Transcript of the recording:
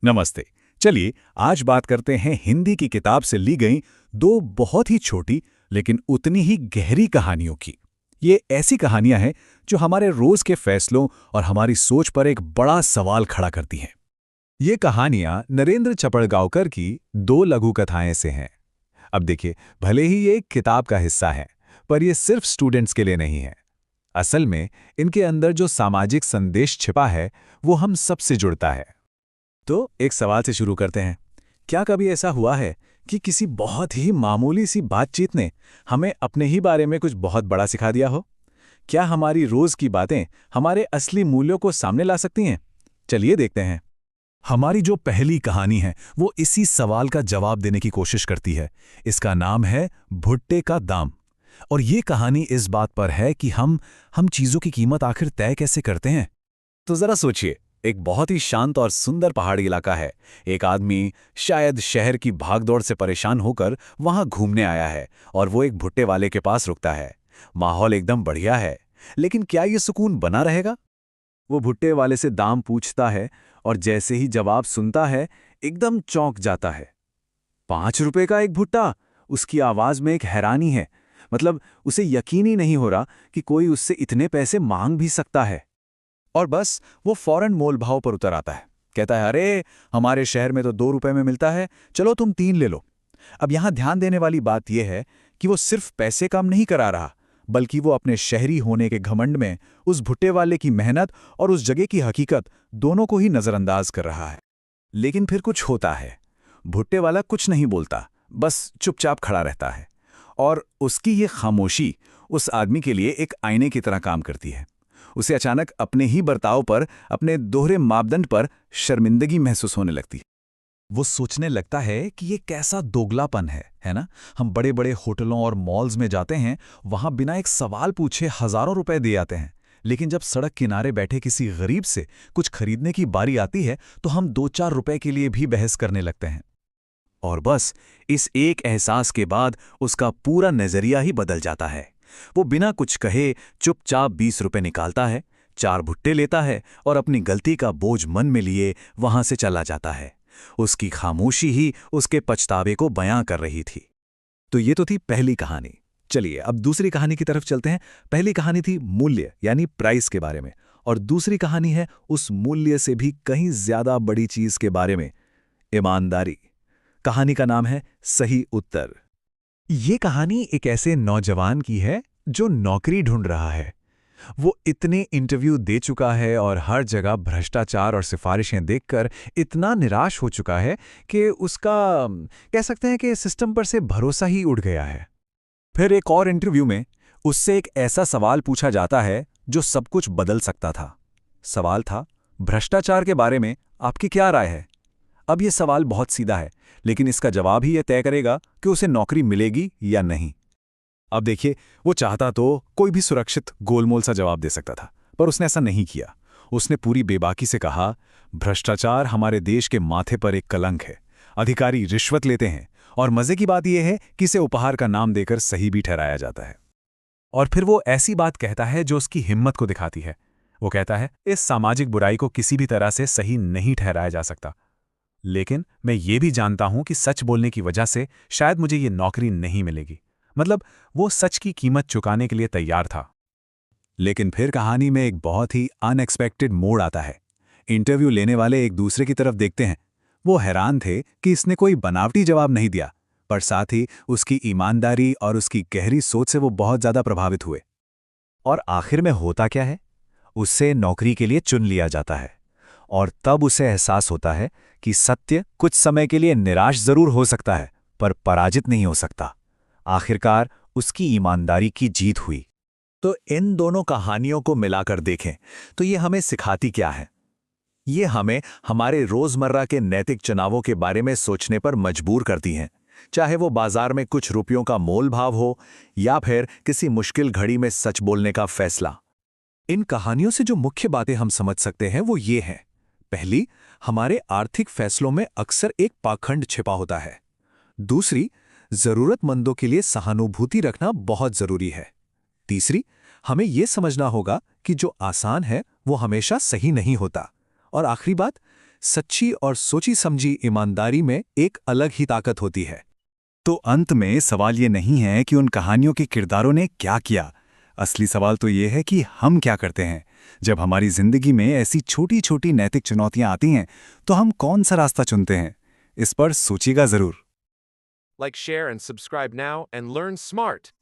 नमस्ते। चलिए आज बात करते हैं हिंदी की किताब से ली गई दो बहुत ही छोटी लेकिन उतनी ही गहरी कहानियों की। ये ऐसी कहानियां हैं जो हमारे रोज के फैसलों और हमारी सोच पर एक बड़ा सवाल खड़ा करती हैं। ये कहानियां नरेंद्र चपड़गांवकर की दो लघु कथाएं से हैं। अब देखिए, भले ही ये एक किताब का हिस्सा है, पर ये सिर्फ स्टूडेंट्स के लिए नहीं है। असल में इनके अंदर जो सामाजिक संदेश छिपा है, वो हम सबसे जुड़ता है। तो एक सवाल से शुरू करते हैं। क्या कभी ऐसा हुआ है कि किसी बहुत ही मामूली सी बातचीत ने हमें अपने ही बारे में कुछ बहुत बड़ा सिखा दिया हो? क्या हमारी रोज की बातें हमारे असली मूल्यों को सामने ला सकती हैं? चलिए देखते हैं। हमारी जो पहली कहानी है वो इसी सवाल का जवाब देने की कोशिश करती है। इसका नाम है भुट्टे का दाम। और ये कहानी इस बात पर है कि हम चीजों की कीमत आखिर तय कैसे करते हैं। तो जरा सोचिए, एक बहुत ही शांत और सुंदर पहाड़ी इलाका है। एक आदमी शायद शहर की भागदौड़ से परेशान होकर वहां घूमने आया है और वो एक भुट्टे वाले के पास रुकता है। माहौल एकदम बढ़िया है, लेकिन क्या ये सुकून बना रहेगा? वो भुट्टे वाले से दाम पूछता है और जैसे ही जवाब सुनता है एकदम चौंक जाता है। 5 रुपए का एक भुट्टा? उसकी आवाज में एक हैरानी है। मतलब उसे यकीन ही नहीं हो रहा कि कोई उससे इतने पैसे मांग भी सकता है। और बस वो फौरन मोल भाव पर उतर आता है। कहता है, अरे हमारे शहर में तो 2 रुपए में मिलता है, चलो तुम 3 ले लो। अब यहां ध्यान देने वाली बात यह है कि वो सिर्फ पैसे कम नहीं करा रहा, बल्कि वो अपने शहरी होने के घमंड में उस भुट्टे वाले की मेहनत और उस जगह की हकीकत दोनों को ही नजरअंदाज कर रहा है। लेकिन फिर कुछ होता है। भुट्टे वाला कुछ नहीं बोलता, बस चुपचाप खड़ा रहता है। और उसकी ये खामोशी उस आदमी के लिए एक आईने की तरह काम करती है। उसे अचानक अपने ही बर्ताव पर, अपने दोहरे मापदंड पर शर्मिंदगी महसूस होने लगती है। वो सोचने लगता है कि ये कैसा दोगलापन है ना? हम बड़े बड़े होटलों और मॉल्स में जाते हैं, वहां बिना एक सवाल पूछे हजारों रुपए दे आते हैं, लेकिन जब सड़क किनारे बैठे किसी गरीब से कुछ खरीदने की बारी आती है तो हम 2-4 रुपए के लिए भी बहस करने लगते हैं। और बस इस एक एहसास के बाद उसका पूरा नजरिया ही बदल जाता है। वो बिना कुछ कहे चुपचाप 20 रुपए निकालता है, 4 भुट्टे लेता है और अपनी गलती का बोझ मन में लिए वहां से चला जाता है। उसकी खामोशी ही उसके पछतावे को बयां कर रही थी। तो ये तो थी पहली कहानी। चलिए अब दूसरी कहानी की तरफ चलते हैं। पहली कहानी थी मूल्य यानी प्राइस के बारे में, और दूसरी कहानी है उस मूल्य से भी कहीं ज्यादा बड़ी चीज के बारे में, ईमानदारी। कहानी का नाम है सही उत्तर। ये कहानी एक ऐसे नौजवान की है जो नौकरी ढूंढ रहा है। वो इतने इंटरव्यू दे चुका है और हर जगह भ्रष्टाचार और सिफारिशें देखकर इतना निराश हो चुका है कि उसका कह सकते हैं कि सिस्टम पर से भरोसा ही उड़ गया है। फिर एक और इंटरव्यू में उससे एक ऐसा सवाल पूछा जाता है जो सब कुछ बदल सकता था। सवाल था, भ्रष्टाचार के बारे में आपकी क्या राय है? अब यह सवाल बहुत सीधा है, लेकिन इसका जवाब ही यह तय करेगा कि उसे नौकरी मिलेगी या नहीं। अब देखिए, वो चाहता तो कोई भी सुरक्षित गोलमोल सा जवाब दे सकता था, पर उसने ऐसा नहीं किया। उसने पूरी बेबाकी से कहा, भ्रष्टाचार हमारे देश के माथे पर एक कलंक है। अधिकारी रिश्वत लेते हैं और मजे की बात यह है कि इसे उपहार का नाम देकर सही भी ठहराया जाता है। और फिर वो ऐसी बात कहता है जो उसकी हिम्मत को दिखाती है। वो कहता है, इस सामाजिक बुराई को किसी भी तरह से सही नहीं ठहराया जा सकता, लेकिन मैं ये भी जानता हूं कि सच बोलने की वजह से शायद मुझे ये नौकरी नहीं मिलेगी। मतलब वो सच की कीमत चुकाने के लिए तैयार था। लेकिन फिर कहानी में एक बहुत ही अनएक्सपेक्टेड मोड़ आता है। इंटरव्यू लेने वाले एक दूसरे की तरफ देखते हैं। वो हैरान थे कि इसने कोई बनावटी जवाब नहीं दिया, पर साथ ही उसकी ईमानदारी और उसकी गहरी सोच से वो बहुत ज्यादा प्रभावित हुए। और आखिर में होता क्या है? उससे नौकरी के लिए चुन लिया जाता है। और तब उसे एहसास होता है कि सत्य कुछ समय के लिए निराश जरूर हो सकता है, पर पराजित नहीं हो सकता। आखिरकार उसकी ईमानदारी की जीत हुई। तो इन दोनों कहानियों को मिलाकर देखें तो ये हमें सिखाती क्या है? ये हमें हमारे रोजमर्रा के नैतिक चुनावों के बारे में सोचने पर मजबूर करती हैं, चाहे वो बाजार में कुछ रुपयों का मोल भाव हो या फिर किसी मुश्किल घड़ी में सच बोलने का फैसला। इन कहानियों से जो मुख्य बातें हम समझ सकते हैं वो ये हैं। पहली, हमारे आर्थिक फैसलों में अक्सर एक पाखंड छिपा होता है। दूसरी, जरूरतमंदों के लिए सहानुभूति रखना बहुत जरूरी है। तीसरी, हमें यह समझना होगा कि जो आसान है वो हमेशा सही नहीं होता। और आखिरी बात, सच्ची और सोची समझी ईमानदारी में एक अलग ही ताकत होती है। तो अंत में सवाल ये नहीं है कि उन कहानियों के किरदारों ने क्या किया। असली सवाल तो ये है कि हम क्या करते हैं। जब हमारी जिंदगी में ऐसी छोटी छोटी नैतिक चुनौतियां आती हैं तो हम कौन सा रास्ता चुनते हैं। इस पर सोचिएगा जरूर। Like, share, and subscribe now and learn smart.